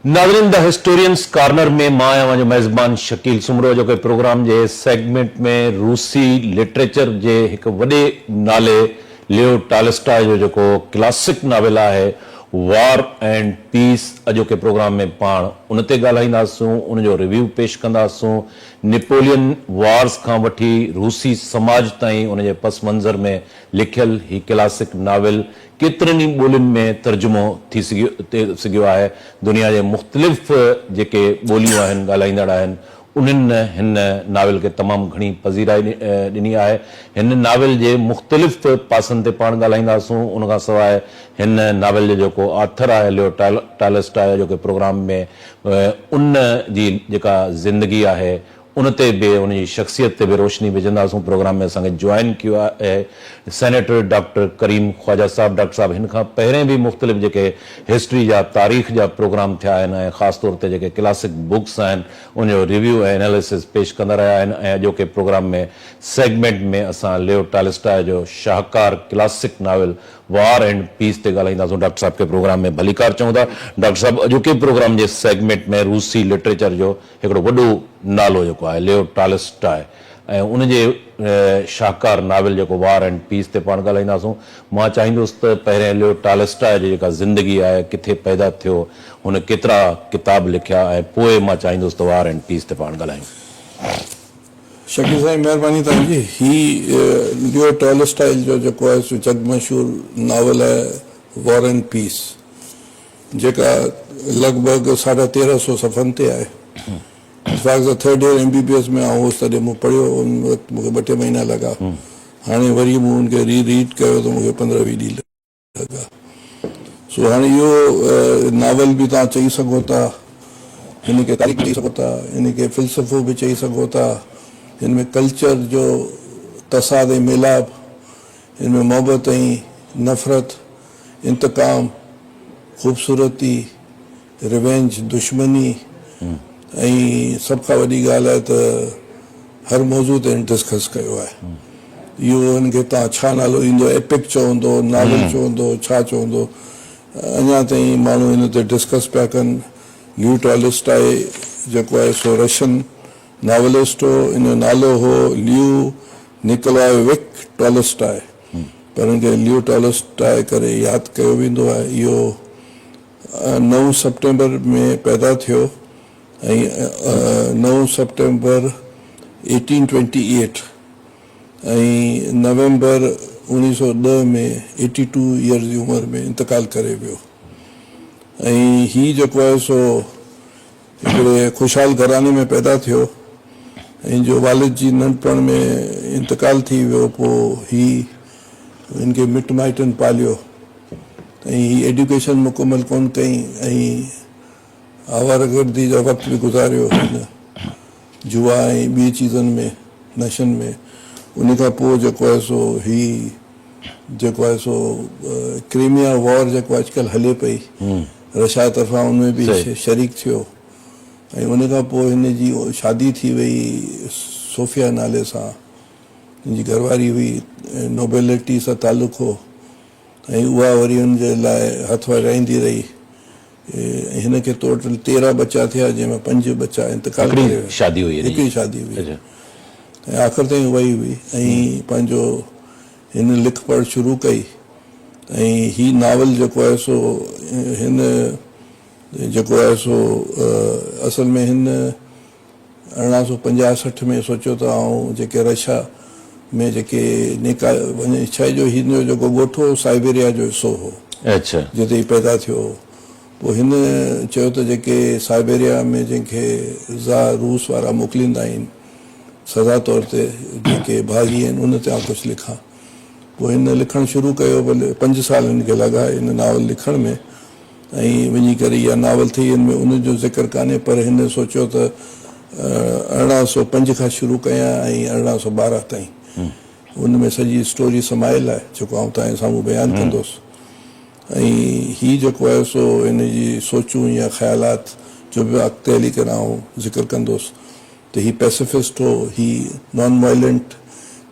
नाज़रीन the historians corner में मां आहियां जो मेज़बान शकील सुमरो जो के प्रोग्राम जे सेगमेंट में रूसी लिटरेचर जे एक वॾे नाले लियो टॉलस्टॉय जो जेको क्लासिक नावेल है वॉर एंड पीस अॼोके प्रोग्राम में पाण उन ते ॻाल्हाईंदासूं, उन जो रिव्यू पेश कंदासूं। नेपोलियन वॉर्स खां वठी रूसी समाज ताईं उन जे पस मंज़र में लिखियल ही क्लासिक नावेल केतिरनि ई ॿोलियुनि में तर्जुमो थी सघियो आहे। दुनिया जे मुख़्तलिफ़ जेके ॿोलियूं आहिनि, ॻाल्हाईंदड़ आहिनि, उन्हनि हिन नावेल खे तमामु घणी पज़ीराई ॾिनी आहे। हिन नावेल जे मुख़्तलिफ़ पासनि ते पाण ॻाल्हाईंदासूं। उन खां सवाइ हिन नावेल जो जेको ऑथर आहे लियो टॉलस्टॉय जो के प्रोग्राम में उन जी जेका ज़िंदगी आहे उन ते बि उन जी शख़्सियत ते बि रोशनी विझंदासूं। प्रोग्राम में असांखे जॉइन कयो आहे सेनेटर डॉक्टर करीम ख्वाजा साहब। डॉक्टर साहब हिन खां पहिरें बि मुख़्तलिफ़ जेके हिस्ट्री जा तारीख़ जा प्रोग्राम थिया आहिनि ऐं ख़ासि तौर ते जेके क्लासिक बुक्स आहिनि उन जो रिव्यू ऐं एनालिसिस पेश कंदा रहिया आहिनि। ऐं अॼोके प्रोग्राम में सेगमेंट में असां लियो टॉलस्टॉय जो शाहकार classic novel War and Peace ते ॻाल्हाईंदासूं। डॉक्टर साहब के प्रोग्राम में भलीकार चऊं था। डॉक्टर साहब अॼोके प्रोग्राम जे सेगमेंट में रूसी लिटरेचर जो हिकिड़ो वॾो नालो जेको आहे लियो टॉलस्टॉय ऐं उन जे शाहकार नावेल जेको वॉर एंड पीस ते पाण ॻाल्हाईंदासूं। मां चाहींदुसि त पहिरें लियो टॉलस्टॉय जी जेका ज़िंदगी आहे, किथे पैदा थियो, हुन केतिरा किताब लिखिया ऐं पोइ मां चाहींदुसि त वॉर एंड पीस ते पाण ॻाल्हायूं। शकील साईं महिरबानी तव्हांजी। ही लियो टॉलस्टॉय जो जेको आहे सो जग मशहूरु नावल आहे वॉर एंड पीस, जेका लॻभॻि 1350 सफ़नि ते आहे। थर्ड ईयर MBBS में आउं होसि तॾहिं मूं पढ़ियो, उन वक़्तु मूंखे 2-3 महीना लॻा। हाणे वरी मूं हुनखे रीड कयो त मूंखे 15-20 ॾींहं लॻा। सो हाणे इहो नावल बि तव्हां चई सघो था, हिन खे तारीख़ चई सघो था, हिन खे फ़िलसफ़ो बि चई सघो था, हिन में कल्चर जो तसाद ऐं मिलाप, हिन में मोहबत ऐं नफ़रत, इंतकाम, ख़ूबसूरती, रिवेंज, दुश्मनी ऐं सभ खां वॾी ॻाल्हि आहे त हर मौज़ू ते डिस्कस कयो आहे। इहो हिन खे तव्हां छा नालो ईंदो, एपिक चवंदो, नावल चवंदो, छा चवंदो, अञा ताईं माण्हू हिन ते डिस्कस पिया कनि। लियो टॉलस्टॉय जेको आहे सो रशियन नावलिस्ट हो। इन जो नालो हो लियो निकोलाइविक टॉलस्टॉय, पर हिनखे लियो टॉलस्टॉय करे यादि कयो वेंदो आहे। इहो 9 सितंबर में पैदा थियो ऐं 9 सितंबर 1828 ऐं नवंबर 1910 में 82 ईयर्स जी उमिरि में इंतकाल करे वियो। ऐं ही जेको आहे सो हिकिड़े ख़ुशहाल घराने में पैदा थियो ऐं जो वालिद जी नंढपण में इंतकाल थी वियो, पोइ ही हिनखे मिट माइटनि पालियो ऐं ही एजुकेशन मुकमल कोन कई ऐं आवारागर्दी जा वक़्तु बि गुज़ारियो हिन जुआ ऐं ॿी चीज़नि में, नशनि में। उन खां पोइ जेको आहे सो ही जेको आहे सो क्रीमिया वॉर जेको अॼुकल्ह हले पई रशिया तरफ़ां, उनमें बि शरीक थियो ऐं उन खां पोइ हिन जी शादी थी वई सोफिया नाले सां। हिन जी घरवारी हुई, नोबेलिटी सां तालुक़ हो ऐं उहा वरी हुन जे लाइ हथ वधाईंदी रही। हिन खे टोटल 13 बच्चा थिया, जंहिंमें 5 बच्चा इंतकाल करे विया। शादी हुई, हिकिड़ी शादी हुई ऐं आख़िर ताईं वही हुई ऐं पंहिंजो हिन लिख पढ़ शुरू कई। ऐं ही नावल जेको आहे सो हिन जेको आहे सो असल में हिन 1850-60 में सोचियो त आउं जेके रशिया में जेके नेका वञे छा जो हिन जो जेको ॻोठु हो साइबेरिया जो हिसो हो, अच्छा, जिते ही पैदा थियो। पोइ हिन चयो त जेके साइबेरिया में जंहिंखे ज़ार रूस वारा मोकिलींदा आहिनि सज़ा तौर ते, जेके भागी आहिनि, उन ते आउं कुझु लिखां। पोइ हिन लिखणु शुरू कयो। भले 5 साल हिनखे लॻा हिन नावल लिखण में ऐं वञी करे इहा नावल थी। हिन में उनजो ज़िक्र कान्हे, पर हिन सोचियो त 1805 खां शुरू कयां ऐं 1812 ताईं उन में सॼी स्टोरी समायल आहे, जेको आउं तव्हांजे साम्हूं बयानु कंदुसि। ऐं ही जेको आहे सो हिन जी सोचूं या ख़्यालात जो बि अॻिते हली करे आउं ज़िक्र कंदुसि त ही पैसिफिस्ट हो, ही नॉन वायलेंट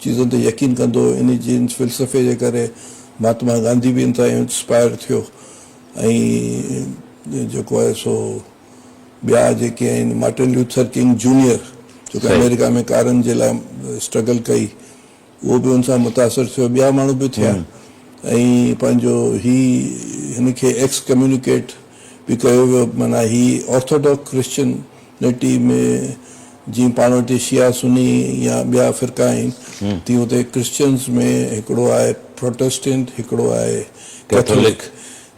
चीज़ुनि ते यकीन कंदो। इन जी फ़िलसफ़े जे करे महात्मा गांधी बि इन तां इंस्पायर थियो ऐं जेको आहे सो ॿिया जेके आहिनि मार्टिन लूथर किंग जूनियर जेको सही। अमेरिका में कारनि जे लाइ स्ट्रगल कई, उहो बि हुन सां मुतासिर थियो, ॿिया माण्हू बि थिया ऐं पंहिंजो हिनखे एक्स कम्युनिकेट बि कयो वियो। माना ही ऑर्थोडॉक्स क्रिश्चियनिटी में जीअं पाण वटि शिया सुनी या ॿिया फ़िरका आहिनि, तीअं हुते क्रिश्चियन्स में हिकिड़ो आहे प्रोटेस्टेंट, हिकिड़ो आहे कैथोलिक।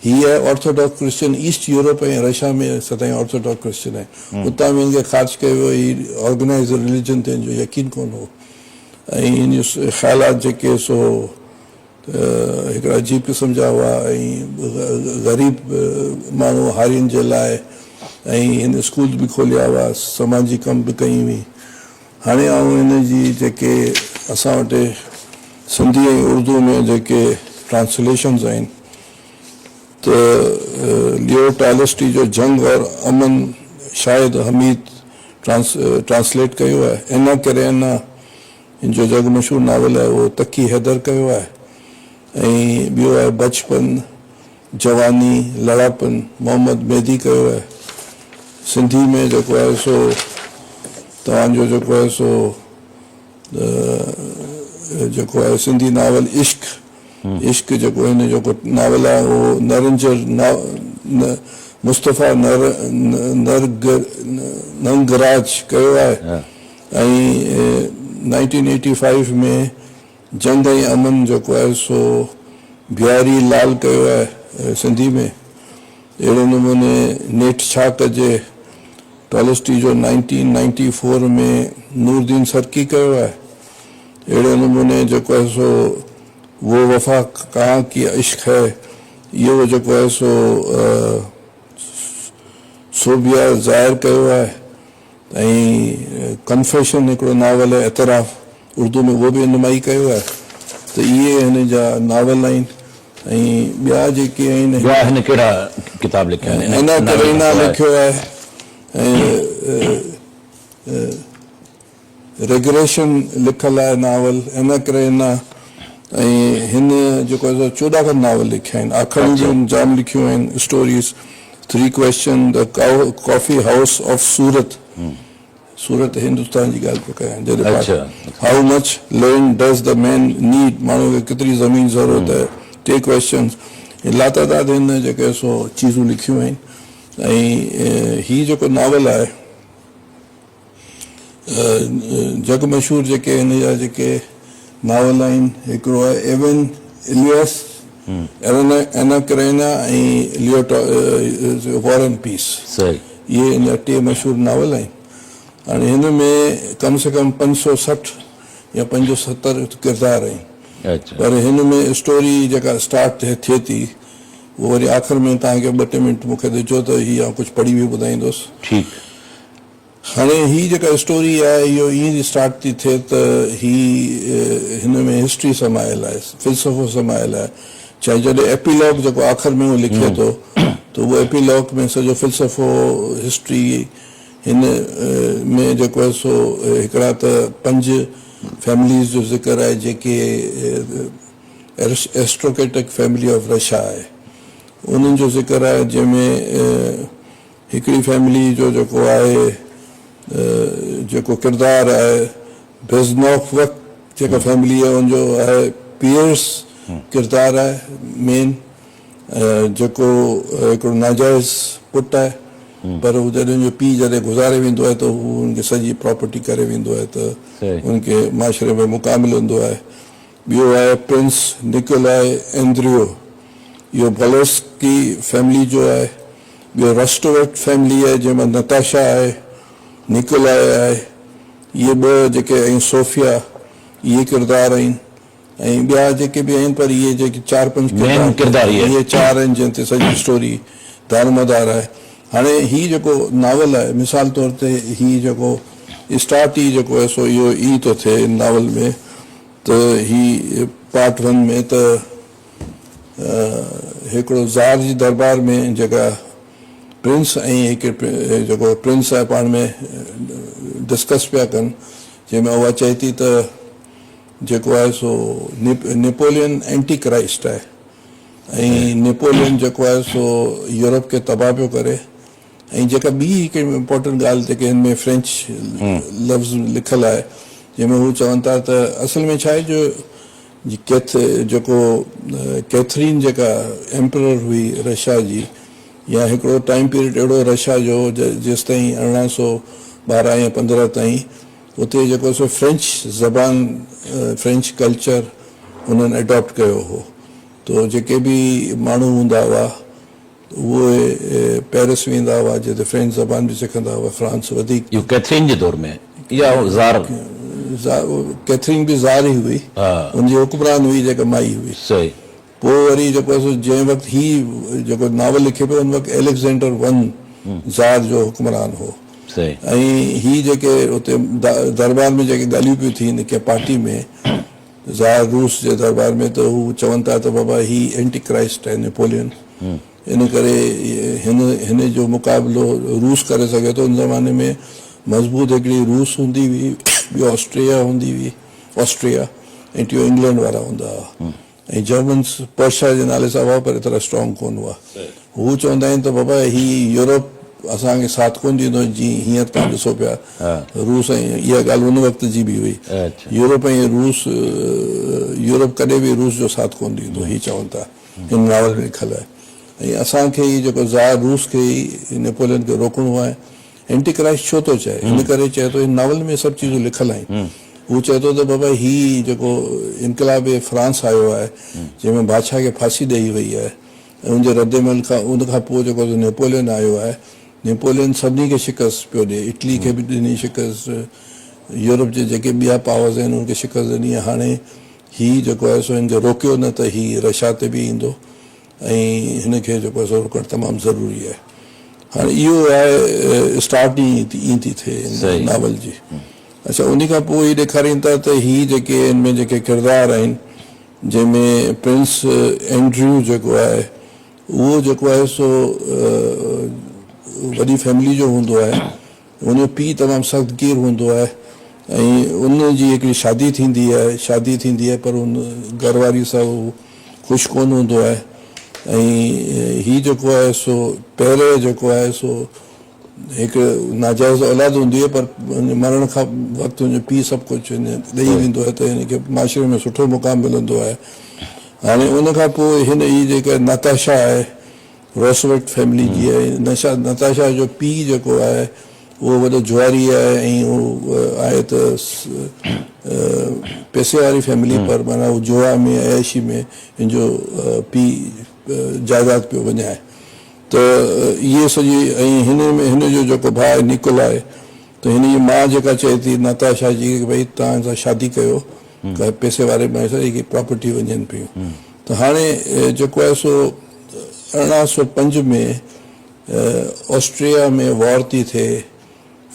ही आहे ऑर्थोडॉक्स क्रिश्चियन। ईस्ट यूरोप ऐं रशिया में सदाईं ऑर्थोडॉक्स क्रिश्चियन आहे। उतां बि हिनखे ख़ारिज कयो वियो, ही ऑर्गेनाइज़ रिलीजन ते हिन जो यकीन कोन हो ऐं हिन जो ख़्यालात जेके सो हिकिड़ा अजीब क़िस्म जा हुआ ऐं ग़रीब माण्हू हारियुनि जे लाइ ऐं हिन स्कूल बि खोलिया हुआ, समाजी कम बि कई हुई। हाणे आऊं हिन जी जेके असां वटि सिंधी ऐं उर्दू में जेके ट्रांसलेशन्स आहिनि, त लियो टॉलस्टॉय जो जंग और अमन शायदि हमीद ट्रांसलेट कयो आहे। इन करे हिन जो जग मशहूरु नावल आहे उहो तकी हैदर कयो आहे ऐं ॿियो आहे बचपन, जवानी, लड़ापन मोहम्मद मेहदी कयो आहे। सिंधी में जेको आहे सो तव्हांजो जेको आहे सो जेको आहे सिंधी नावल इश्क जेको हिन जो नावल आहे उहो नरंजर मुस्तफ़ा नंगराज कयो आहे ऐं 1985 में जंग ऐं अमन जेको आहे सो बिहारी लाल कयो आहे सिंधी में। अहिड़े नमूने नेठ छा कजे टॉलस्टॉय जो 1994 में नूरदीन सरकी कयो आहे। अहिड़े नमूने जेको आहे सो वो वफ़ा कहाँ की इश्क है, इहो जेको आहे सो सोबिया ज़ाहिर कयो आहे ऐं कन्फेशन हिकिड़ो नावल आहे एतराफ़ उर्दू में उहो बि नुमाई कयो आहे। त इहे हिन जा नावल आहिनि ऐं ॿिया जेके आहिनि ॿिया हिन कहिड़ा किताब लिखिया आहिनि? हिन करीना लिखियो आहे ऐं रेगुलेशन लिखियलु आहे नावल इन करीना ऐं हिन जेको आहे 14 खनि नावल लिखिया आहिनि। आख़िरी जूं जाम लिखियूं आहिनि stories. 3 question, the coffee house of Surat, Surat Hindustan जी ॻाल्हि पियो कयां, जॾहिं how much land does the man need, माण्हू खे केतिरी ज़मीन ज़रूरत आहे। 3 क्वेश्चन, लातादाद हिन जेके सो चीज़ूं लिखियूं आहिनि ऐं हीउ जेको नावल आहे जग मशहूरु जेके हिन जा जेके नावल आहिनि, हिकिड़ो आहे एवन इलियस, एना करेना ऐं लियो वॉर एंड पीस। इहे हिन जा 2 मशहूरु नावल आहिनि। हाणे हिन में कम से कम 560 या 75 किरदार आहिनि, पर हिन में स्टोरी जेका स्टार्ट थिए थी उहो वरी आख़िर में तव्हांखे 2-3 मिंट मूंखे ॾिजो त हीअ कुझु पढ़ी बि ॿुधाईंदुसि। ठीकु। हाणे हीअ जेका स्टोरी आहे इहो ईअं स्टार्ट थी थिए त हिन में हिस्ट्री समायल आहे, फ़िलसफ़ो समायल आहे। चाहे जॾहिं एपीलॉग जेको आख़िर में उहो लिखे थो त उहो एपीलॉग में सॼो फ़िलसफ़ो हिस्ट्री हिन में जेको आहे सो हिकिड़ा त 5 फैमिलीज़ जो ज़िक्र आहे जेके एरिस्टोक्रेटिक फैमिली ऑफ रशिया आहे, उन्हनि जो ज़िक्र आहे जंहिंमें हिकिड़ी फैमिली जो जेको आहे जेको किरदारु आहे बेज़नॉफ वक़्त जेका फैमिली आहे उनजो आहे पियर्स किरदारु आहे मेन, जेको हिकिड़ो नाजाइज़ पुटु आहे, पर हू जॾहिं जो पीउ जॾहिं गुज़ारे वेंदो आहे त हू हुनखे सॼी प्रॉपर्टी करे वेंदो आहे त हुनखे माशरे में मुक़ाम मिलंदो आहे। ॿियो आहे प्रिंस निकोलाई एंड्रियो, इहो वॉलेस्की फैमिली जो आहे। ॿियो रस्टोवेट फैमिली आहे जंहिंमें नताशा आहे, निकोलाई आहे, इहे 2 जेके ऐं सोफिया, इहे किरदार आहिनि ऐं ॿिया जेके बि आहिनि, पर इहे जेके 4-5 किरदार इहे 4 आहिनि जंहिं ते सॼी स्टोरी दारोमदार आहे। हाणे हीउ जेको नावल आहे मिसाल तौर ते हीउ जेको स्टार्ट ई जेको आहे सो इहो ई थो थिए इन नावल में त ही पार्ट 1 में त हिकिड़ो ज़ार जी दरबार में जेका प्रिंस ऐं हिकु जेको प्रिंस आहे पाण में डिस्कस पिया कनि, जंहिंमें उहा चए थी त जेको आहे सो नेपोलियन एंटी क्राइस्ट आहे ऐं नेपोलियन जेको आहे सो यूरोप खे तबाह पियो करे ऐं जेका ॿी हिकु इम्पोर्टेंट ॻाल्हि जेके हिन में फ्रेंच लफ़्ज़ लिखियलु आहे जंहिंमें हू चवनि था त असल में छा आहे जो जेको कैथरीन जेका एम्परर हुई रशिया जी या हिकिड़ो टाइम पीरियड अहिड़ो रशिया जो जेसि ताईं 1912 या 15 ताईं उते जेको सो फ्रेंच ज़बान फ्रेंच कल्चर उन्हनि एडॉप्ट कयो हो तो जेके बि माण्हू हूंदा हुआ उहे पेरिस वेंदा हुआ जिते फ्रेंच ज़बान बि सिखंदा हुआ फ्रांस वधीक इहो कैथरीन जे दौर में या ज़ार कैथरीन बि ज़ार ई हुई उनजी हुक्मरान हुई जेका माई हुई सही पोइ वरी जेको आहे जंहिं वक़्तु ही जेको नावल लिखे पियो उन वक़्तु एलेक्जेंडर वन ज़ार जो हुक्मरान हो सही ऐं ही जेके उते दरबार में जेके ॻाल्हियूं पियूं थियनि के पार्टी में ज़ार रूस जे दरबार में त हू चवनि था त बाबा ही एंटी क्राइस्ट आहे नेपोलियन इन करे हिन जो मुक़ाबिलो रूस करे सघे थो उन ज़माने में मज़बूत हिकिड़ी रूस हूंदी हुई ॿी ऑस्ट्रिया हूंदी हुई ऑस्ट्रिया ऐं टियों इंग्लैंड वारा हूंदा हुआ ऐं जर्मन्स पर्शिया जे नाले सां हुआ पर एतिरा स्ट्रॉन्ग कोन हुआ हू चवंदा आहिनि त बाबा ही यूरोप असांखे साथ कोन ॾींदो जीअं हींअर तव्हां ॾिसो पिया रूस ऐं इहा ॻाल्हि उन वक़्त जी बि हुई यूरोप ऐं रूस यूरोप कॾहिं बि रूस जो साथ कोन ॾींदो हीअ चवनि था हिन नावल में लिखियलु आहे ऐं असांखे ई जेको ज़ार रूस खे ई नेपोलियन खे रोकणो आहे एंटी क्राइस्ट छो थो चए इन करे चए थो हिन नावल में सभु चीज़ूं लिखियलु आहिनि हू चए थो त बाबा ही जेको इनकलाब फ्रांस आयो आहे जंहिंमें बादशाह खे फांसी ॾेई वई आहे ऐं उनजे रद्दमल खां उन खां पोइ जेको नेपोलियन आयो आहे नेपोलियन सभिनी खे शिकस्त पियो ॾिए इटली खे बि ॾिनी शिकस्त यूरोप जे जेके ॿिया पावर्स आहिनि उनखे शिकस्त ॾिनी आहे हाणे हीउ जेको आहे सो हिनखे रोकियो न त हीउ रशिया ते बि ईंदो ऐं हिनखे जेको आहे सो रोकणु तमामु ज़रूरी आहे हाणे इहो आहे स्टार्ट ईअं थी थिए नावल जी अच्छा उन खां पोइ हीउ ॾेखारीनि था त हीअ जेके हिन में जेके किरदार आहिनि जंहिंमें प्रिंस एंड्रयू जेको आहे उहो जेको आहे सो वॾी फैमिली जो हूंदो आहे उनजो पीउ तमामु सख़्तगीर हूंदो आहे ऐं उन जी हिकिड़ी शादी थींदी आहे पर उन घरवारी सां उहो ख़ुशि कोन हूंदो आहे ऐं हीउ जेको आहे सो पहिरें जेको आहे सो हिकु नाजाइज़ औलाद हूंदी आहे पर मरण खां वक़्तु हुनजो पीउ सभु कुझु ॾेई वेंदो आहे त हिनखे माशरे में सुठो मुक़ाम मिलंदो आहे हाणे उन खां पोइ हिन ई जेका नताशा आहे रोसवेट फैमिली जी आहे नताशा जो पीउ जेको आहे उहो वॾो जुआरी आहे ऐं उहो आहे त पैसे वारी फैमिली पर माना उहो जुआ में ऐशी में हिन जो पीउ जाइदाद पियो वञाए त इहे सॼी ऐं हिन में हिन जो जेको भाउ निकोलाए त हिन जी माउ जेका चए थी नताशा जी भई तव्हां सां शादी कयो पैसे वारे में जेकी प्रॉपर्टी वञनि पियूं त हाणे जेको आहे सो 1805 में ऑस्ट्रिया में वॉर थी थिए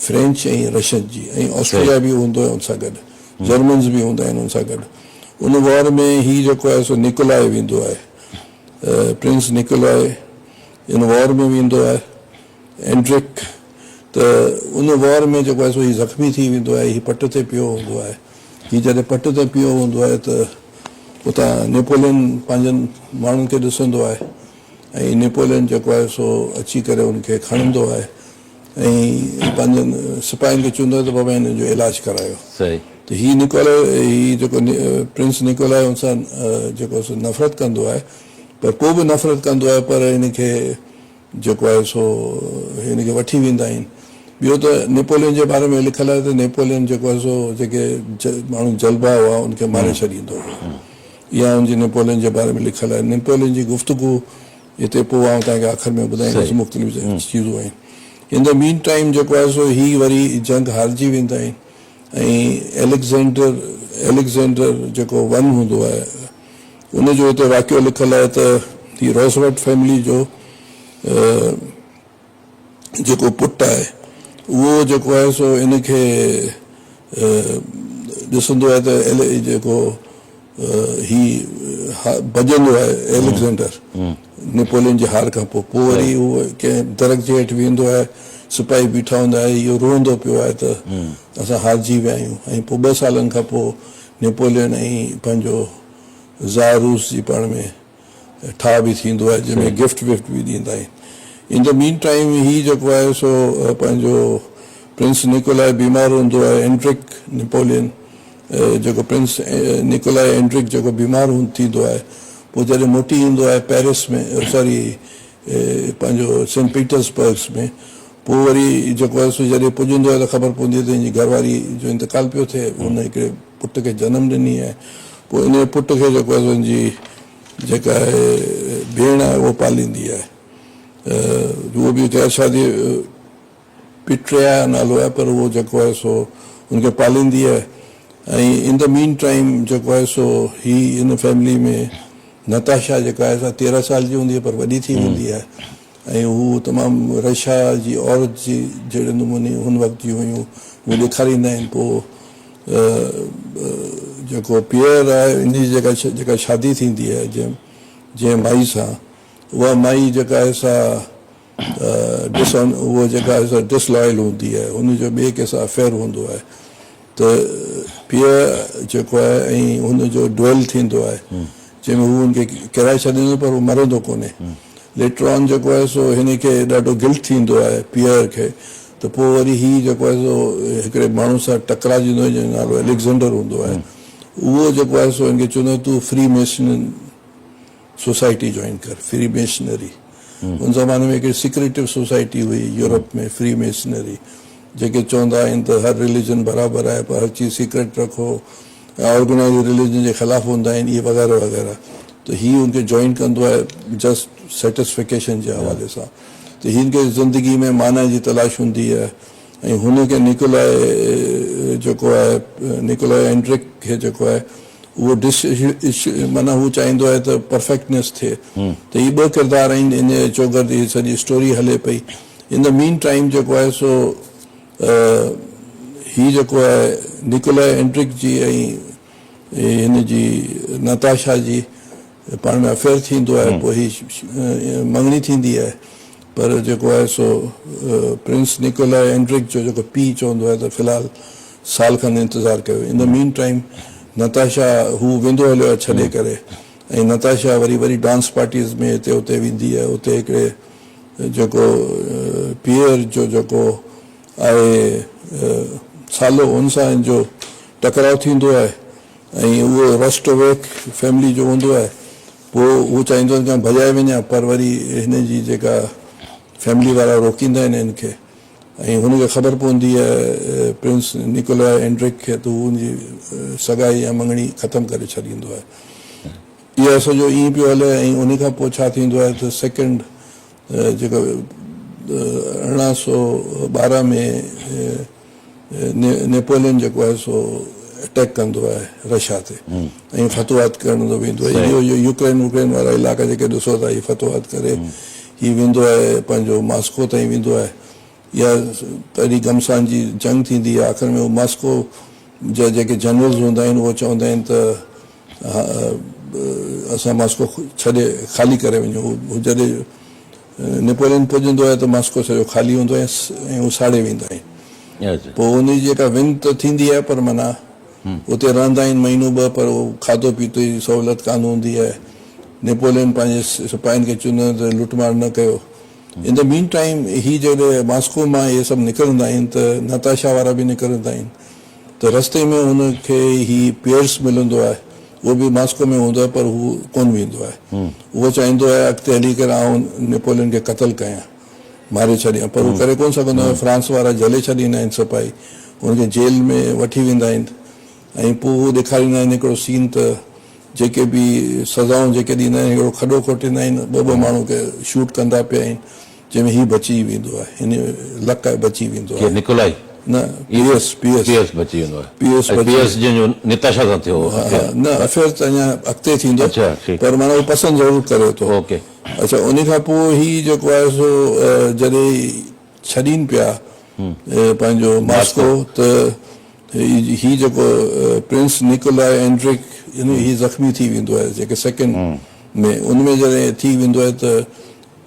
फ्रेंच ऐं रशियन जी ऐं ऑस्ट्रिया बि हूंदो आहे उन सां गॾु जर्मन्स बि हूंदा आहिनि उन सां गॾु उन वॉर में हीउ जेको आहे सो निकोलाए वेंदो आहे प्रिंस निकोलाए इन वॉर में वेंदो आहे एंड्रिक त उन वॉर में जेको आहे सो हीउ ज़ख़्मी थी वेंदो आहे हीउ पट ते पियो हूंदो आहे हीउ जॾहिं पट ते पियो हूंदो आहे त उतां नेपोलियन पंहिंजनि माण्हुनि खे ॾिसंदो आहे ऐं नेपोलियन जेको आहे सो अची करे उनखे खणंदो आहे ऐं पंहिंजनि सिपाहियुनि खे चवंदो आहे त बाबा हिन जो इलाजु करायो त हीउ हीउ जेको प्रिंस निकोलाए हुन सां जेको सो नफ़रत कंदो आहे पर को बि नफ़रत कंदो आहे पर हिनखे जेको आहे सो हिनखे वठी वेंदा आहिनि ॿियो त नेपोलियन जे बारे में लिखियलु आहे त नेपोलियन जेको आहे सो जेके माण्हू जलबा हुआ उनखे मारे छॾींदो हुओ इहा हुनजी नेपोलियन जे बारे में लिखियलु आहे नेपोलियन जी गुफ़्तगू हिते पोइ आउं तव्हांखे आख़िर में ॿुधाईंदुसि मुख़्तलिफ़ चीज़ूं आहिनि इन द मीन टाइम जेको आहे सो ही वरी जंग हारजी वेंदा आहिनि ऐं एलेक्जेंडर जेको वन हूंदो आहे उनजो हिते वाक़ियो लिखियलु आहे त ही रोसवेट फैमिली जो जेको पुटु आहे उहो जेको आहे सो इनखे ॾिसंदो आहे त जेको ही भॼंदो आहे एलेक्जेंडर नेपोलियन जे हार खां पोइ वरी उहो कंहिं दरख़्त जे हेठि वेंदो आहे सिपाही बीठा हूंदा आहे इहो रोअंदो पियो आहे त असां हारजी विया आहियूं ऐं पोइ 2 सालनि खां पोइ नेपोलियन ऐं पंहिंजो ज़ार रूस जी पाण में ठाह बि थींदो आहे जंहिंमें गिफ्ट विफ्ट बि ॾींदा आहिनि इन द मीन टाइम ही जेको आहे सो पंहिंजो प्रिंस निकोलाई बीमार हूंदो आहे, एंड्रिक नेपोलियन जेको प्रिंस निकोलाई एंड्रिक जेको बीमार थींदो आहे, पोइ जॾहिं मोटी ईंदो आहे पेरिस में, सॉरी पंहिंजो सेंट पीटर्सबर्ग में, पोइ वरी जेको आहे सो जॾहिं पुॼंदो आहे त ख़बर पवंदी आहे त हिनजी घरवारी जो इंतकाल पियो थिए, हुन हिकिड़े पुट खे जनमु ॾिनी आहे। पोइ इन पुट खे जेको आहे हुनजी जेका आहे भेण आहे उहो पालींदी आहे, उहो बि गैर शादी पिट्रिया नालो आहे, पर उहो जेको आहे सो हुनखे पालींदी आहे। ऐं इन द मीन टाइम जेको आहे सो ही इन फैमिली में नताशा जेका आहे सा 13 साल जी हूंदी आहे पर वॾी थी वेंदी आहे, ऐं हू तमामु रशा जी औरत जी जहिड़े नमूने हुन वक़्त जी हुयूं उहे ॾेखारींदा आहिनि। पोइ जेको पीअर आहे इन जी जेका शादी थींदी आहे जंहिं माई सां, उहा माई जेका आहे सा उहा जेका आहे सा डिसलॉयल हूंदी आहे, हुनजो ॿिए कंहिंसां अफेयर हूंदो आहे, त पीअर जेको आहे ऐं हुनजो डुएल थींदो आहे जंहिंमें हू हुनखे किराए छॾींदो पर हू मरंदो कोन्हे। लेटर ऑन जेको आहे सो हिन खे ॾाढो गिल्ट थींदो आहे पीअर खे, त पोइ वरी ही जेको आहे सो हिकिड़े माण्हू सां टकराईंदो आहे जंहिंजो नालो एलेक्जेंडर हूंदो आहे, उहो जेको आहे सो हिनखे चवंदो आहे तूं फ्री मेसन सोसाइटी जॉइन कर, फ्री मेशनरी। उन ज़माने में हिकिड़ी सीक्रेटिव सोसाइटी हुई यूरोप में, फ्री मेशनरी, जेके चवंदा आहिनि त हर रिलीजन बराबरि आहे पर हर चीज़ सीक्रेट रखो, ऑर्गेनाइज़ रिलीजन जे ख़िलाफ़ हूंदा आहिनि, इहे वग़ैरह वग़ैरह। त हीअ हुनखे जॉइन कंदो आहे जस्ट सेटिस्फिकेशन जे हवाले सां, त हिनखे ज़िंदगी में माना जी तलाश हूंदी आहे। ऐं हुनखे निकोलाई जेको आहे निकोलाई एंड्रिक खे जेको आहे उहो माना हू चाहींदो आहे त परफेक्टनेस थिए, त इहे ॿ किरदार आहिनि इन चोगर जी सॼी स्टोरी हले पई। इन द मीन टाइम जेको आहे सो ही जेको आहे निकोलाई एंड्रिक जी ऐं हिन जी नताशा जी पाण में अफेयर थींदो आहे, पोइ ही मंगणी थींदी आहे, पर जेको आहे सो प्रिंस निकोलाई एंड्रिक जो जेको पीउ चवंदो आहे त फ़िलहाल साल खनि इंतज़ारु कयो। In the mean time Natasha हू वेंदो हलियो आहे छॾे करे, ऐं नताशा वरी डांस पार्टीज़ में हिते हुते वेंदी आहे, उते हिकिड़े जेको पीअर जो जेको आहे सालो हुन सां जो टकराव थींदो आहे, ऐं उहो रेस्टोवेक फैमिली जो हूंदो आहे। पोइ हू चाहींदो आहे कि भॼाए वञा, पर वरी हिन जी जेका फैमिली वारा रोकींदा आहिनि हिन खे, ऐं हुनखे ख़बर पवंदी आहे प्रिंस निकोलाई एंड्रिक खे, त हू हुनजी सगाई या मंगणी ख़तमु करे छॾींदो आहे। इहा सॼो ईअं पियो हले। ऐं उन खां पोइ छा थींदो आहे त सेकेंड जेको 1812 में नेपोलियन जेको आहे सो अटैक कंदो आहे रशिया ते ऐं फतवात करणो वेंदो आहे। इहो यूक्रेन वारा इलाइक़ा जेके ॾिसो था, हीअ फतवात करे हीअ वेंदो आहे पंहिंजो मॉस्को ताईं वेंदो आहे। इहा पहिरीं घमसान जी जंग थींदी आहे, आख़िर में उहो मॉस्को जा जेके जनरल्स हूंदा आहिनि उहो चवंदा आहिनि त असां मॉस्को छॾे ख़ाली करे वञूं। जॾहिं नेपोलियन पुॼंदो आहे त मॉस्को सॼो ख़ाली हूंदो आहे ऐं हू साड़े वेंदा आहिनि। पोइ उनजी जेका विंग त थींदी आहे, पर माना उते रहंदा आहिनि महीनो ॿ, पर उहो खाधो पीतो जी सहूलियत कान हूंदी आहे। नेपोलियन पंहिंजे सिपाहियुनि खे चवंदा आहिनि त लुटमार न कयो। इन द मीन टाइम ही जॾहिं मॉस्को मां इहे सभु निकिरंदा आहिनि त नताशा वारा बि निकिरंदा आहिनि, त रस्ते में हुनखे ही पियर्स मिलंदो आहे, उहो बि मॉस्को में हूंदो आहे पर हू कोन वेंदो आहे। उहो चाहींदो आहे अॻिते हली करे आउं नेपोलियन खे क़तल कयां, मारे छॾियां, पर हू करे कोन सघंदो आहे। फ्रांस वारा जले छॾींदा आहिनि सिपाही, हुनखे जेल में वठी वेंदा आहिनि। ऐं पोइ हू ॾेखारींदा आहिनि हिकिड़ो सीन त जेके बि सज़ाऊं जेके ॾींदा आहिनि, हिकिड़ो खॾो खोटींदा आहिनि, ॿ माण्हू खे शूट कंदा पिया आहिनि, जंहिंमें हीउ बची वेंदो आहे, हिन लक बची वेंदो आहे। निकोलाई न पीएस बची वेंदो आहे, पीएस जंहिंजो नताशा सां थियो। न अफेयर त अञा अॻिते थींदो, पर माना उहो पसंदि ज़रूरु करे थो। अच्छा, उन खां पोइ ही जेको आहे सो जॾहिं छॾीनि पिया पंहिंजो मॉस्को, त ही जेको प्रिंस निकोलाई एंड्रिक ही ज़ख़्मी थी वेंदो आहे, जेके सेकेंड में उनमें जॾहिं थी वेंदो आहे त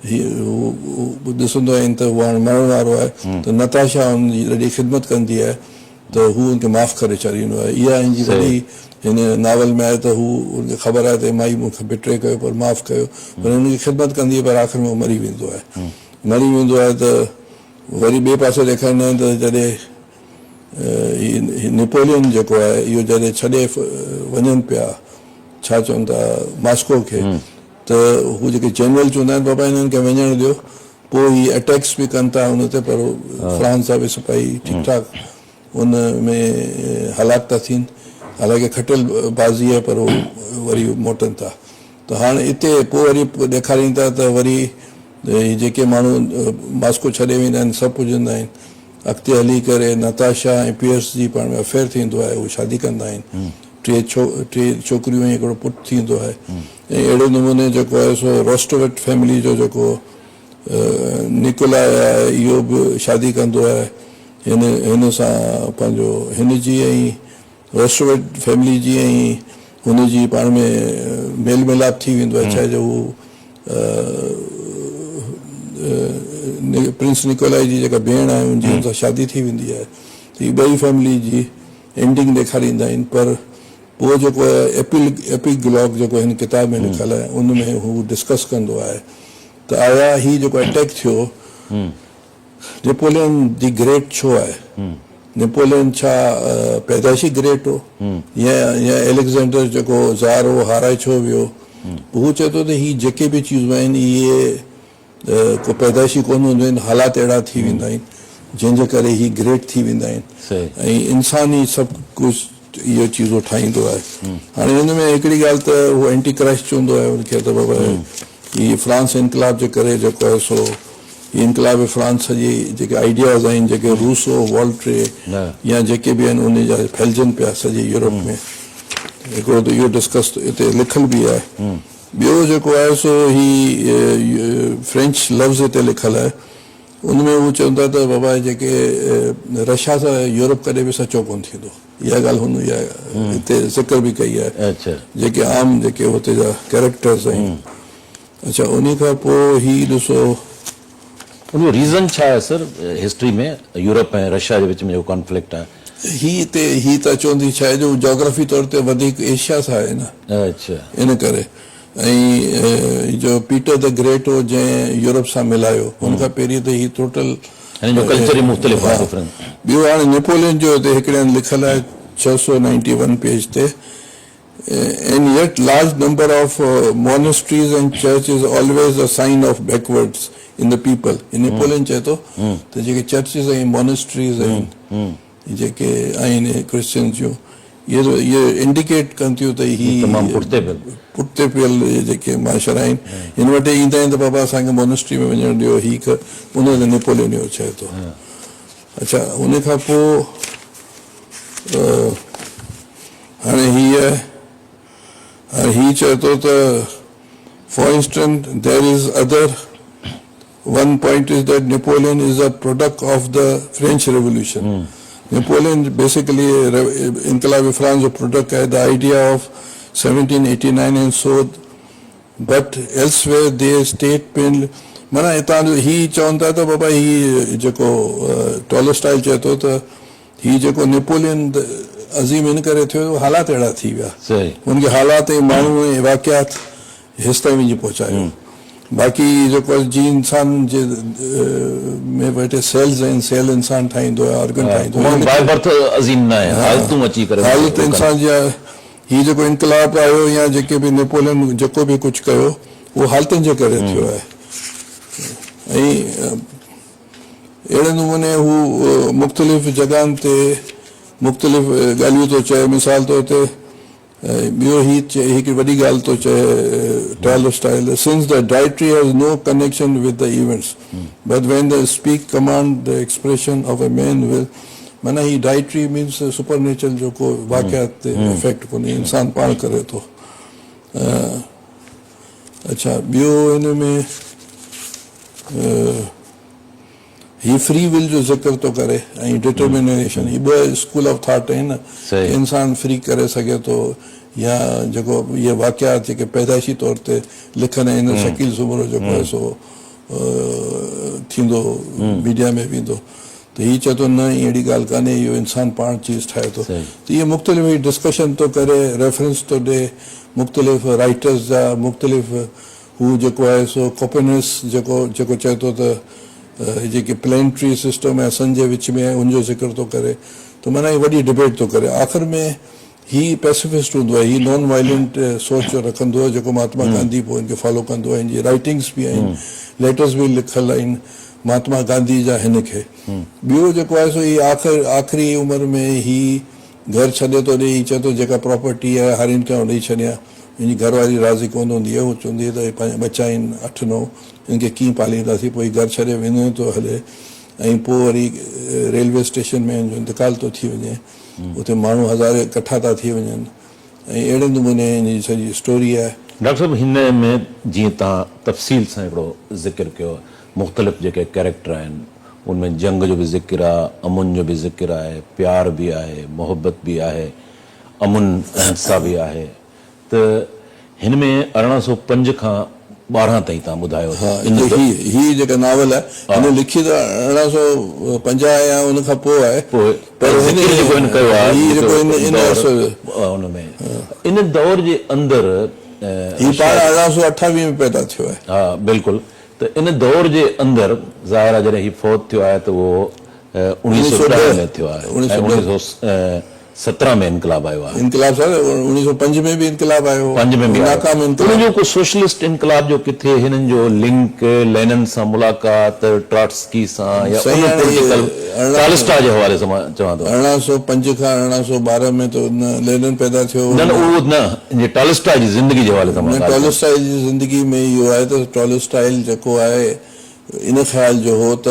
ॾिसंदो आहिनि त हू हाणे मरण वारो आहे, त नताशा हुनजी ॾाढी ख़िदमत कंदी आहे त हू हुनखे माफ़ु करे छॾींदो आहे। इहा हिनजी वॾी हिन नावल में आहे त हू हुनखे ख़बर आहे त माई मूंखे बिट्रे कयो पर माफ़ु कयो, पर हुनजी ख़िदमत कंदी आहे, पर आख़िर में हू मरी वेंदो आहे। मरी वेंदो आहे त वरी ॿिए पासे ॾेखारींदा आहिनि त जॾहिं नेपोलियन जेको आहे इहो जॾहिं छॾे वञनि पिया छा चवनि था मॉस्को खे त हू जेके जनरल चवंदा आहिनि बाबा हिननि खे वञण ॾियो पोइ ही अटैक्स बि कनि था हुन ते पर फ्रांस जा बि सिपाही ठीकु ठाक उन में हलाक था थियनि हालांकि खटियल बाज़ी आहे पर वरी मोटनि था त हाणे हिते पोइ वरी ॾेखारीनि था त वरी जेके माण्हू मॉस्को छॾे वेंदा आहिनि सभु पुॼंदा आहिनि अॻिते हली करे नताशा ऐं पियर्स जी पाण में अफेयर थींदो आहे उहे शादी कंदा आहिनि टे छोकिरियूं ऐं हिकिड़ो पुटु थींदो आहे ऐं अहिड़े नमूने जेको आहे सो रोस्टोवेट फैमिली जो जेको निकोला आहे इहो बि शादी कंदो आहे हिन सां पंहिंजो हिन जी ऐं रोस्टोवेट फैमिली जी ऐं हुनजी पाण में मेल मिलाप थी वेंदो आहे छा जो हू प्रिंस निकोलाई जी जेका भेण आहे उनजी हुन सां शादी थी वेंदी आहे त हीअ ॿई फैमिली जी एंडिंग ॾेखारींदा आहिनि पर पोइ जेको आहे एपिग्लॉग जेको हिन किताब में लिखियलु आहे उन में हू डिस्कस कंदो आहे त आया ही जेको अटैक थियो नेपोलियन दी ग्रेट छो आहे नेपोलियन छा पैदाइशी ग्रेट हो या एलेक्जेंडर जेको ज़ार हो हाराए छो वियो हू चए थो त ही जेके बि चीज़ूं आहिनि इहे को पैदाइशी कोन हूंदियूं आहिनि हालात अहिड़ा थी वेंदा आहिनि जंहिंजे करे ही ग्रेट थी वेंदा आहिनि ऐं इंसान ई सभु कुझु इहो चीज़ूं ठाहींदो आहे हाणे हिन में हिकिड़ी ॻाल्हि त उहो एंटी क्राइस्ट चवंदो आहे उनखे त बाबा हीअ फ्रांस इनकलाब जे करे जेको आहे सो इनकलाब फ्रांस जी जेके आइडियाज़ आहिनि जेके रूसो वॉल्ट्रे या जेके बि आहिनि उन जा फैलिजनि पिया सॼे यूरोप में हिकिड़ो त इहो डिस्कस हिते लिखियलु बि आहे ॿियो जेको आहे सो ही फ्रेंच लफ़्ज़ हिते लिखियलु आहे उनमें हू चवंदा त बाबा जेके रशिया सां यूरोप कॾहिं बि सचो कोन थींदो इहा ॻाल्हि हुन हिते ज़िक्र बि कई आहे जेके आम जेके हुते जा कैरेक्टर्स आहिनि अच्छा उन खां पोइ ही ॾिसो उनजो रीज़न छा आहे सर हिस्ट्री में यूरोप ऐं रशिया जे विच में जेको कॉन्फ्लिक्ट आहे ही त चवंदी छा आहे जो जोग्राफी तौर ते वधीक एशिया सां आहे न अच्छा इन करे ऐं जो पीटर द ग्रेट हो जंहिं यूरोप सां मिलायो हुन खां पहिरीं त ही टोटल कल्चर ई मुख़्तलिफ़ आहे ॿियो हाणे नेपोलियन जो हिते हिकिड़े हंधि लिखियलु आहे 691 पेज ते and yet large number of monasteries and churches always a sign of backwards in the people in Napoleon चए थो त जेके चर्चिस ऐं monasteries आहिनि जेके आहिनि क्रिश्चियन जूं ये इंडिकेट कनि थियूं त ही पुठिते पियल जेके माशरा आहिनि हिन वटि ईंदा आहिनि त बाबा असांखे मोनेस्ट्री में वञणु ॾियो ही उन ते नेपोलियन जो चए थो अच्छा उन खां पोइ हाणे ही चए थो त for instance there is other one point is that Napoleon is a product of the French revolution Napoleon basically इनकलाब फ्रांस जो प्रोडक्ट है the idea of 1789 and so but elsewhere they state pen माना हितां जो ही चवंदा त बाबा ही जेको टॉलस्टॉय चए थो त ही जेको नेपोलियन अज़ीम इन करे थियो हालात अहिड़ा थी विया हुनखे हालात ऐं माण्हू ऐं वाक़ियात हेसि ताईं वञी पहुचायो बाक़ी जेको जी इंसान जे में वेठे सेल्स आहिनि सेल इंसान ठाहींदो आहे ऑर्गन ठाहींदो आहे हालत इंसान जी आहे हीउ जेको इनकलाब आयो या जेके बि नेपोलियन जेको बि कुझु कयो उहो हालतुनि जे करे थियो आहे ऐं अहिड़े नमूने हू मुख़्तलिफ़ जॻहियुनि ते मुख़्तलिफ़ ॻाल्हियूं थो चए मिसाल तौर ते ॿियो हिकिड़ी वॾी ॻाल्हि थो चए Tolstoy since the dietary has no connection with the events but when the speak command the expression of a man will manna he dietary means super natural जेको वाक़ियात ते इफेक्ट कोन्हे इंसान पाण करे थो अच्छा ॿियो हिन में ही फ्री विल जो ज़िक्र थो करे ऐं डिटर्मिनेशन ही ॿ स्कूल ऑफ थॉट आहिनि न इंसान फ्री करे सघे थो या जेको इहे वाक़ियात जेके पैदाइशी तौर ते लिखंदा आहिनि शकील सुमरो जेको आहे सो थींदो मीडिया में वेंदो त हीअ चए थो न अहिड़ी ॻाल्हि कान्हे इहो इंसान पाण चीज़ ठाहे थो त इहे मुख़्तलिफ़ डिस्कशन थो करे रेफरेंस थो ॾे मुख़्तलिफ़ राइटर्स जा मुख़्तलिफ़ हू जेको आहे सो कोपेनिकस जेको चए थो त जेके प्लेनेटरी सिस्टम ऐं सन जे विच में आहे उनजो ज़िक्र थो करे, त माना ही वॾी डिबेट थो करे। आख़िर में ही पैसिफिस्ट हूंदो आहे, ही नॉन वायलेंट सोच रखंदो आहे, जेको महात्मा गांधी पोइ हिनखे फॉलो कंदो आहे। हिन जी राइटिंग्स बि आहिनि, लेटर्स बि लिखियल आहिनि महात्मा गांधी जा हिन खे। ॿियो जेको आहे सो ही आख़िरी उमिरि में ही घर छॾे थो ॾे, ही चए थो जेका प्रॉपर्टी आहे हरिन खे ॾेई छॾियां। हिनजी घरवारी राज़ी कोन हूंदी आहे, हू चवंदी आहे त पंहिंजा बच्चा आहिनि 8-9, हिनखे कीअं पालींदासीं, पोइ घर छॾे वेंदो थो हले, ऐं पोइ वरी रेलवे स्टेशन में हिनजो इंतकाल थो थी वञे, उते माण्हू हज़ार इकट्ठा था थी वञनि, ऐं अहिड़े नमूने हिनजी सॼी स्टोरी आहे। डॉक्टर साहब, हिन में जीअं तव्हां तफ़सील सां हिकिड़ो ज़िक्र कयो, मुख़्तलिफ़ जेके कैरेक्टर आहिनि उनमें जंग जो बि ज़िक्र आहे, अमुन जो बि ज़िक्र आहे, प्यार बि आहे, मोहबत बि आहे, अमुन अहिंसा बि आहे। त हिन में 1805 खां 12 ताईं तव्हां ॿुधायो। ही जेका नावल आहे हिन लिखी त 1850 या उन खां पोइ आहे, पर इन दौर जे अंदरि ही पाण 1828 में पैदा थियो आहे। हा बिल्कुलु। त इन दौर जे अंदरि ज़ाहिर आहे जॾहिं ही फौत थियो आहे त उहो 1910 में थियो आहे, 1917 में इनकलाब आयो आहे। इनकलाब 1905 में भी इनकलाब आयो, 5 में भी नाकाम इनकलाब। उनजो को सोशलिस्ट इनकलाब जो किथे हिननि जो लिंक लेनिन सां मुलाक़ात, ट्रॉट्स्की सां या पॉलिटिकल टालिस्टा जे हवाले सां चवां थो। 1805 खां 1812 में तो लेनिन पैदा थियो। न उहो न, टालिस्टा जी ज़िंदगी जे हवाले सां। टॉलस्टॉय जी ज़िंदगी में इहो आहे त टॉलस्टॉय जेको आहे इन ख़्याल जो हो त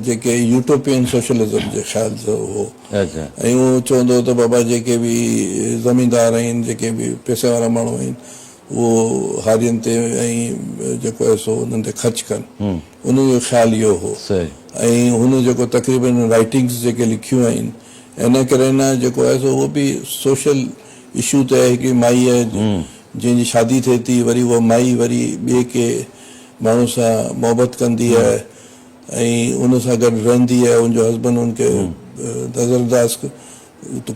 जेके यूटोपियन सोशलिज्म जे ख़्याल जो हो, ऐं उहो चवंदो त बाबा जेके बि ज़मींदार आहिनि, जेके बि पैसे वारा माण्हू आहिनि, उहो हारियुनि ते ऐं जेको आहे सो उन्हनि ते ख़र्च कनि, उनजो ख़्यालु इहो हो। ऐं हुन जेको तक़रीबन राइटिंग्स जेके लिखियूं आहिनि, इन करे न जेको आहे सो उहो बि सोशल इशू ते आहे। हिकिड़ी माई आहे जंहिंजी शादी थिए थी, वरी उहा माई वरी ॿिए के माण्हू सां मोहबत कंदी आहे ऐं उन सां गॾु रहंदी आहे, उनजो हस्बैंड उनखे नज़रअंदाज़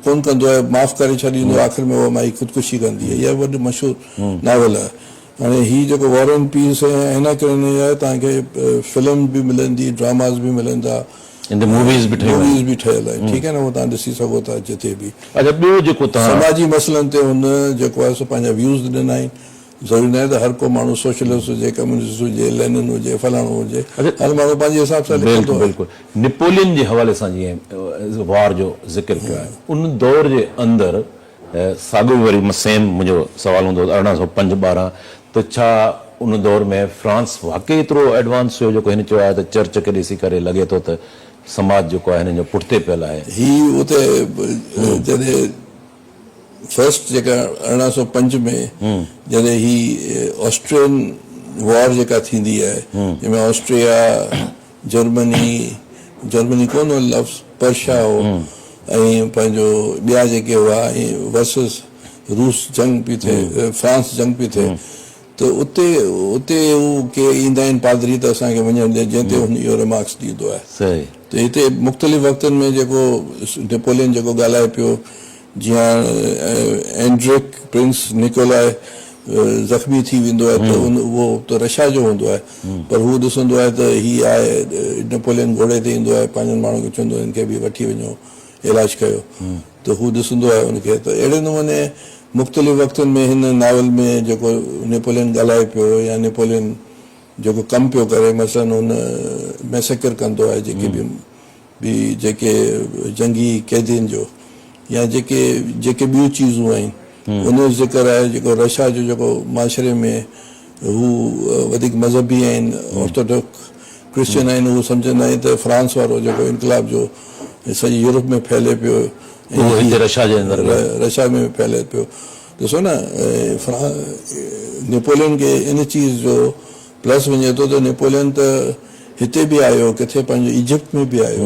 कोन कंदो आहे, माफ़ करे छॾींदो, आख़िर में उहा माई ख़ुदकुशी कंदी आहे। इहा वॾी मशहूरु नावल आहे। हाणे हीअ जेको वॉर एंड पीस आहे, हिन करे आहे तव्हांखे फिल्म बि मिलंदी, ड्रामास बि मिलंदा, मूवीज़ बि ठहियल आहिनि, ठीकु आहे न, उहो तव्हां ॾिसी सघो था जिते बि। अच्छा, ॿियो जेको समाजी मसइलनि ते हुन जेको आहे सो पंहिंजा व्यूज़ ॾिना आहिनि। ज़रूरी न आहे त हर को माण्हू सोशलिस्ट हुजे, कम्युनिस्ट हुजे, लेनिन हुजे, फलाणो हुजे, हर माण्हू पंहिंजे हिसाब सां लिखंदो आहे। बिल्कुलु। नेपोलियन जे हवाले सां जीअं वार जो ज़िक्र कयो आहे, उन दौर जे अंदरि साॻियो वरी सेम मुंहिंजो सुवालु हूंदो 1805-12, त छा उन दौर में फ्रांस वाकई एतिरो एडवांस हुयो जेको हिन चयो आहे त चर्च खे ॾिसी करे लॻे थो त समाज जेको आहे हिन जो पुठिते पियल आहे। ही उते जॾहिं फर्स्ट जेका 1805 में जॾहिं ही ऑस्ट्रियन वॉर जेका थींदी आहे, जंहिंमें ऑस्ट्रिया, जर्मनी कोन हो लफ़्ज़, पर्शिया हो, ऐं पंहिंजो ॿिया जेके हुआ, ऐं वर्सिस रूस जंग पई थिए, फ्रांस जंग पई थिए, त उते हू के ईंदा आहिनि पादरी त असांखे वञणु ॾे, जंहिं ते हुन इहो रिमार्क्स ॾींदो आहे। त हिते मुख़्तलिफ़ वक़्तनि में जेको नेपोलियन जेको ॻाल्हाए पियो, जीअं एंड्रिक प्रिंस निकोलाई ज़ख़्मी थी वेंदो आहे त उहो त रशिया जो हूंदो आहे, पर हू ॾिसंदो आहे त हीअ आहे नेपोलियन घोड़े ते ईंदो आहे, पंहिंजनि माण्हुनि खे चवंदो आहे हिनखे बि वठी वञो, इलाज कयो, त हू ॾिसंदो आहे हुनखे। त अहिड़े नमूने मुख़्तलिफ़ वक़्तनि में हिन नावल में जेको नेपोलियन ॻाल्हाए पियो या नेपोलियन जेको कमु पियो करे, मसलन हुन मैसेकर कंदो आहे जेके जेके जंगी कैदियुनि जो या जेके ॿियूं चीज़ूं आहिनि, उनजो ज़िक्र आहे। जेको रशिया जो जेको माशरे में हू वधीक मज़हबी आहिनि, ऑर्थोडॉक्स क्रिश्चियन आहिनि, हू सम्झंदा आहिनि त फ्रांस वारो जेको इनकलाब जो सॼी यूरोप में फैले पियो, रशिया में फैले पियो। ॾिसो न, नेपोलियन खे इन चीज़ जो प्लस वञे थो त नेपोलियन त हिते बि आयो, किथे पंहिंजो इजिप्ट में बि आयो,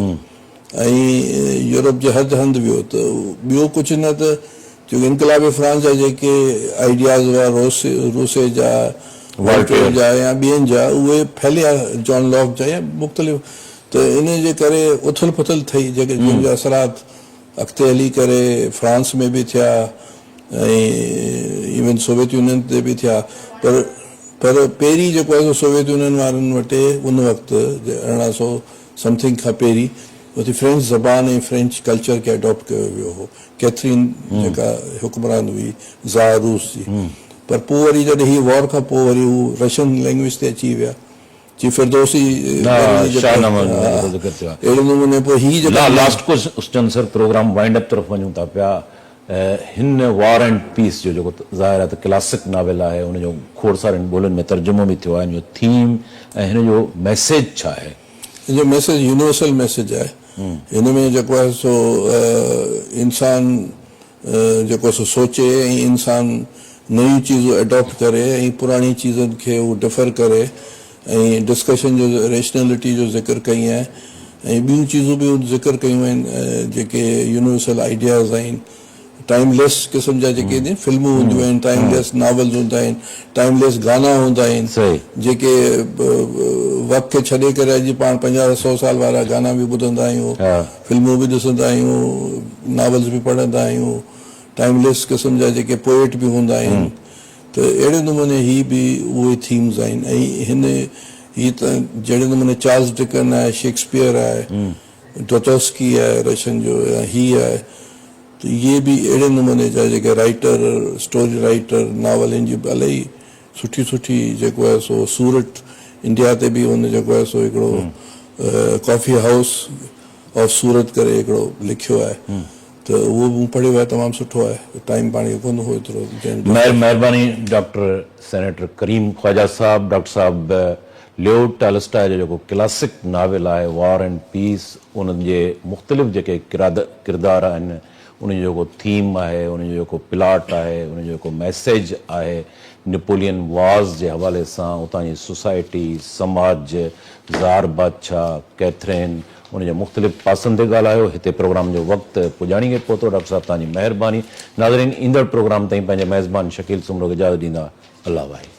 ऐं यूरोप जे हद हंधि वियो। त ॿियो कुझु न त छोकी इनकलाब फ्रांस जा जेके आइडियाज़ हुआ, रूसे जा, वॉल्टेयर जा या ॿियनि जा, उहे फैलिया, जॉन लॉक जा या मुख़्तलिफ़। त इन जे करे उथल पुथल थी, जेके जंहिंजा असरात अॻिते हली करे फ्रांस में बि थिया ऐं इवन सोवियत यूनियन ते बि थिया, पर पर पहिरीं जेको आहे सोवियत यूनियन वारनि वटि उन वक़्तु 1800 समथिंग खां पहिरीं उते फ्रेंच ज़बान ऐं फ्रेंच कल्चर खे अडॉप्ट कयो वियो हो। कैथरीन जेका हुक्मरान हुई ज़ार रूस जी, पर पोइ वरी जॾहिं ही वॉर खां पोइ वरी हू रशियन लैंग्वेज ते अची विया। जी फिरदौसी अहिड़े नमूने पोइ ही जेका last question sir programme wind up तरफ़ वञूं था पिया। हिन वॉर एंड पीस जो जेको ज़ाहिर आहे त क्लासिक नावेल आहे, उनजो खोड़ सारनि ॿोलियुनि में तर्जुमो बि थियो आहे, हिन जो थीम ऐं हिन जो मैसेज छा आहे? हिन जो मैसेज यूनिवर्सल मैसेज आहे। हिन में जेको आहे सो इंसान जेको सो सोचे ऐं इंसान नयूं चीज़ूं एडॉप्ट करे ऐं पुराणी चीज़नि खे उहो डिफर करे ऐं डिस्कशन जो रेशनैलिटी जो ज़िक्र कई आहे ऐं ॿियूं चीज़ूं बि ज़िक्र कयूं आहिनि जेके यूनिवर्सल आइडियाज़ आहिनि। टाइमलेस क़िस्म जा जेके फिल्मूं हूंदियूं आहिनि, टाइमलेस नावल्स हूंदा आहिनि, टाइमलेस गाना हूंदा आहिनि जेके वक़्त खे छॾे करे अॼु पाण 50-100 साल वारा गाना बि ॿुधंदा आहियूं, फिल्मूं बि ॾिसंदा आहियूं, नावल्स बि पढ़ंदा आहियूं। टाइमलेस क़िस्म जा जेके पोएट बि हूंदा आहिनि, त अहिड़े नमूने ही बि उहे थीम्स आहिनि। ऐं ही त जहिड़े नमूने चार्ल्स डिकन आहे, शेक्सपियर आहे, डोस्टोयव्स्की आहे रशियन जो, या ही आहे, त इहे बि अहिड़े नमूने जा जेके राइटर, स्टोरी राइटर, नावलनि जी इलाही सुठी सुठी जेको आहे सो सूरत इंडिया ते बि हुन जेको आहे सो हिकिड़ो कॉफ़ी हाउस ऑफ सूरत करे हिकिड़ो लिखियो आहे, त उहो मूं पढ़ियो आहे, तमामु सुठो आहे। टाइम पाण खे कोन हो एतिरो। महिरबानी डॉक्टर सेनेटर करीम ख्वाजा साहब। डॉक्टर साहब, लियो टॉलस्टॉय जो जेको क्लासिक नावेल आहे वॉर एंड पीस, उन्हनि जे मुख़्तलिफ़ जेके किरदार आहिनि, उनजो जेको थीम आहे, उनजो जेको प्लॉट आहे, उनजो जेको मैसेज आहे, नेपोलियन वॉर्स जे हवाले सां उतां जी सोसाइटी, समाज, ज़ार बादशाह, कैथरीन, उनजे मुख़्तलिफ़ पासनि ते ॻाल्हायो। हिते प्रोग्राम जो वक़्तु पुॼाणी खे पहुतो। डॉक्टर साहब तव्हांजी महिरबानी। नाज़रीन, ईंदड़ प्रोग्राम ताईं पंहिंजे मेज़बान शकील सुमरो खे इजाज़त ॾींदा। अल्लाह वाहे।